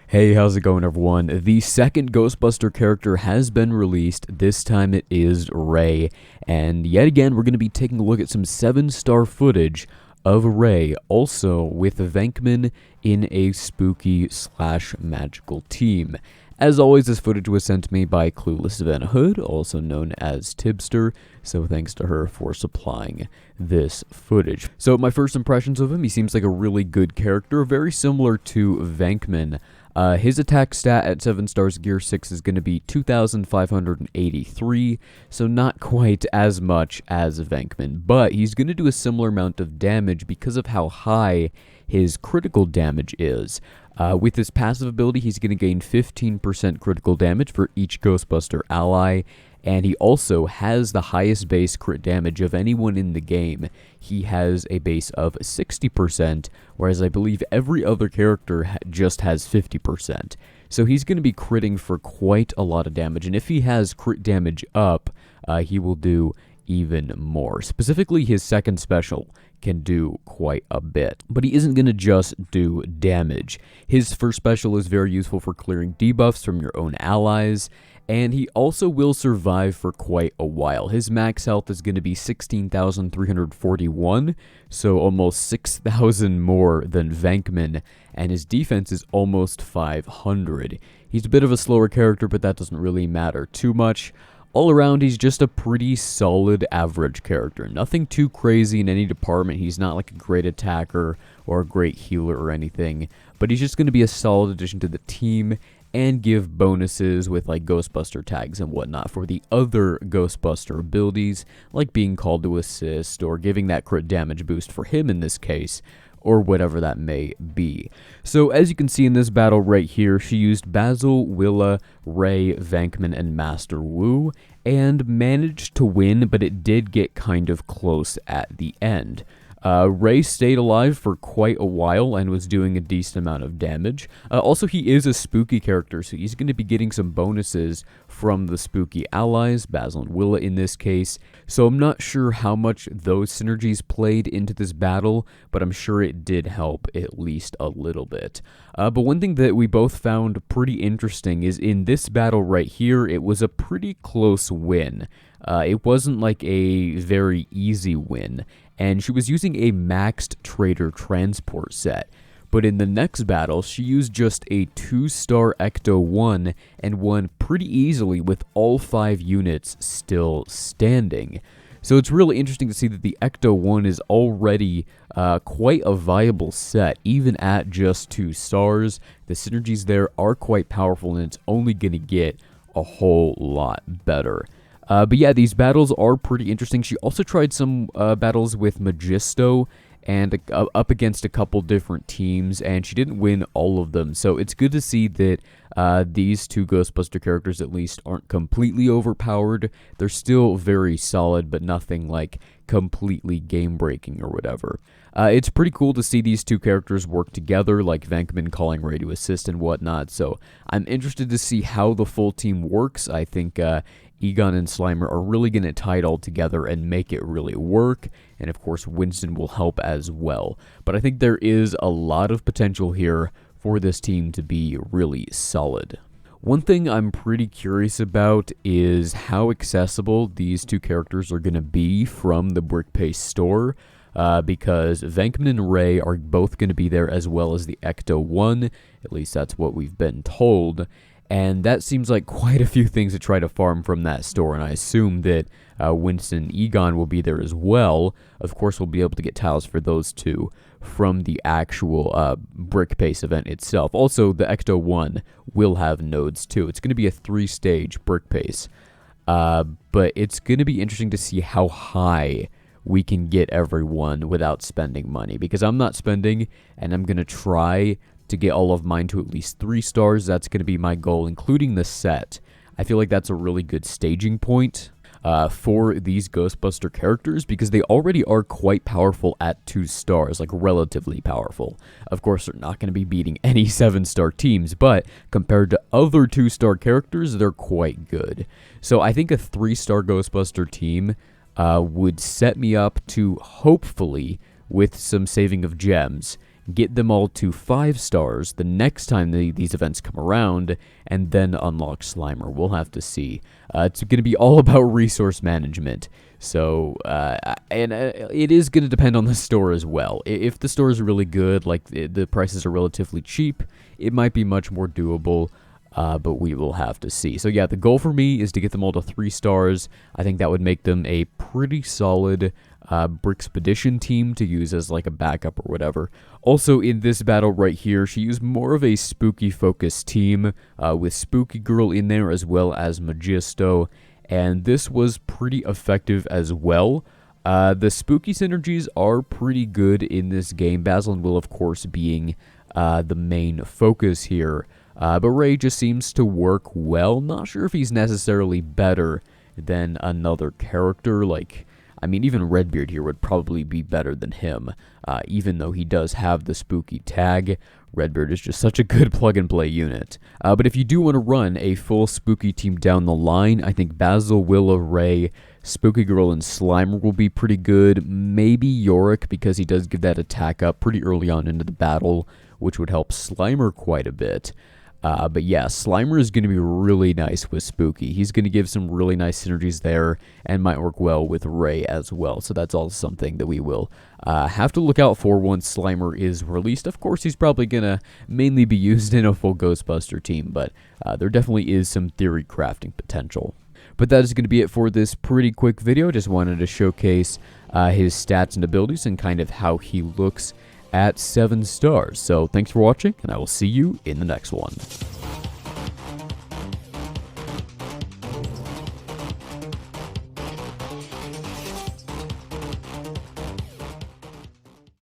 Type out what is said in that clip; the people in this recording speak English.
Hey, how's it going, everyone? The second Ghostbuster character has been released. This time it is Ray. And yet again, we're going to be taking a look at some 7-star footage of Ray, also with Venkman in a spooky/magical team. As always, this footage was sent to me by Clueless Van Hood, also known as Tibster, so thanks to her for supplying this footage. So my first impressions of him, he seems like a really good character, very similar to Venkman. His attack stat at 7 stars Gear 6 is going to be 2,583, so not quite as much as Venkman, but he's going to do a similar amount of damage because of how high his critical damage is. With his passive ability, he's going to gain 15% critical damage for each Ghostbuster ally, and he also has the highest base crit damage of anyone in the game. He has a base of 60%, whereas I believe every other character just has 50%. So he's going to be critting for quite a lot of damage, and if he has crit damage up, he will do even more. Specifically, his second special can do quite a bit, but he isn't going to just do damage. His first special is very useful for clearing debuffs from your own allies, and he also will survive for quite a while. His max health is going to be 16,341, so almost 6,000 more than Venkman, and his defense is almost 500. He's a bit of a slower character, but that doesn't really matter too much. All around, he's just a pretty solid average character. Nothing too crazy in any department. He's not like a great attacker or a great healer or anything, but he's just going to be a solid addition to the team and give bonuses with like Ghostbuster tags and whatnot for the other Ghostbuster abilities, like being called to assist or giving that crit damage boost for him in this case, or whatever that may be. So as you can see in this battle right here, she used Basil, Willa, Ray, Venkman, and Master Wu, and managed to win, but it did get kind of close at the end. Ray stayed alive for quite a while and was doing a decent amount of damage. Also, he is a spooky character, so he's going to be getting some bonuses from the spooky allies, Basil and Willa in this case. So I'm not sure how much those synergies played into this battle, but I'm sure it did help at least a little bit. But one thing that we both found pretty interesting is in this battle right here, it was a pretty close win. It wasn't like a very easy win, and she was using a maxed trader transport set. But in the next battle, she used just a 2-star Ecto-1 and won pretty easily with all 5 units still standing. So it's really interesting to see that the Ecto-1 is already quite a viable set, even at just 2 stars. The synergies there are quite powerful, and it's only going to get a whole lot better. But yeah, these battles are pretty interesting. She also tried some battles with Magisto and up against a couple different teams, and she didn't win all of them. So it's good to see that these two Ghostbuster characters at least aren't completely overpowered. They're still very solid, but nothing like completely game-breaking or whatever. It's pretty cool to see these two characters work together, like Venkman calling Ray to assist and whatnot. So I'm interested to see how the full team works. I think Egon and Slimer are really going to tie it all together and make it really work, and of course Winston will help as well. But I think there is a lot of potential here for this team to be really solid. One thing I'm pretty curious about is how accessible these two characters are going to be from the Bricko store, because Venkman and Ray are both going to be there as well as the Ecto-1, at least that's what we've been told. And that seems like quite a few things to try to farm from that store, and I assume that Winston and Egon will be there as well. Of course, we'll be able to get tiles for those two from the actual Brick Pace event itself. Also, the Ecto-1 will have nodes too. It's going to be a 3-stage Brick Pace, but it's going to be interesting to see how high we can get everyone without spending money, because I'm not spending, and I'm going to try to get all of mine to at least 3 stars. That's going to be my goal, including the set. I feel like that's a really good staging point for these Ghostbuster characters, because they already are quite powerful at 2 stars, like relatively powerful. Of course, they're not going to be beating any 7-star teams, but compared to other 2-star characters, they're quite good. So I think a 3-star Ghostbuster team would set me up to, hopefully, with some saving of gems, get them all to 5 stars the next time these events come around, and then unlock Slimer. We'll have to see. It's going to be all about resource management. So, it is going to depend on the store as well. If the store is really good, like the prices are relatively cheap, it might be much more doable. But we will have to see. So yeah, the goal for me is to get them all to 3 stars. I think that would make them a pretty solid Brickspedition team to use as like a backup or whatever. Also in this battle right here, she used more of a spooky focused team with Spooky Girl in there as well as Magisto, and this was pretty effective as well. The spooky synergies are pretty good in this game. Basil and Will, of course, being the main focus here. But Ray just seems to work well. Not sure if he's necessarily better than another character. Like, I mean, even Redbeard here would probably be better than him. Even though he does have the spooky tag, Redbeard is just such a good plug-and-play unit. But if you do want to run a full spooky team down the line, I think Basil, Willow, Ray, Spooky Girl, and Slimer will be pretty good. Maybe Yorick, because he does give that attack up pretty early on into the battle, which would help Slimer quite a bit. But yeah, Slimer is going to be really nice with Spooky. He's going to give some really nice synergies there and might work well with Ray as well. So that's all something that we will have to look out for once Slimer is released. Of course, he's probably going to mainly be used in a full Ghostbuster team, but there definitely is some theory crafting potential. But that is going to be it for this pretty quick video. Just wanted to showcase his stats and abilities and kind of how he looks at 7 stars. So thanks for watching, and I will see you in the next one.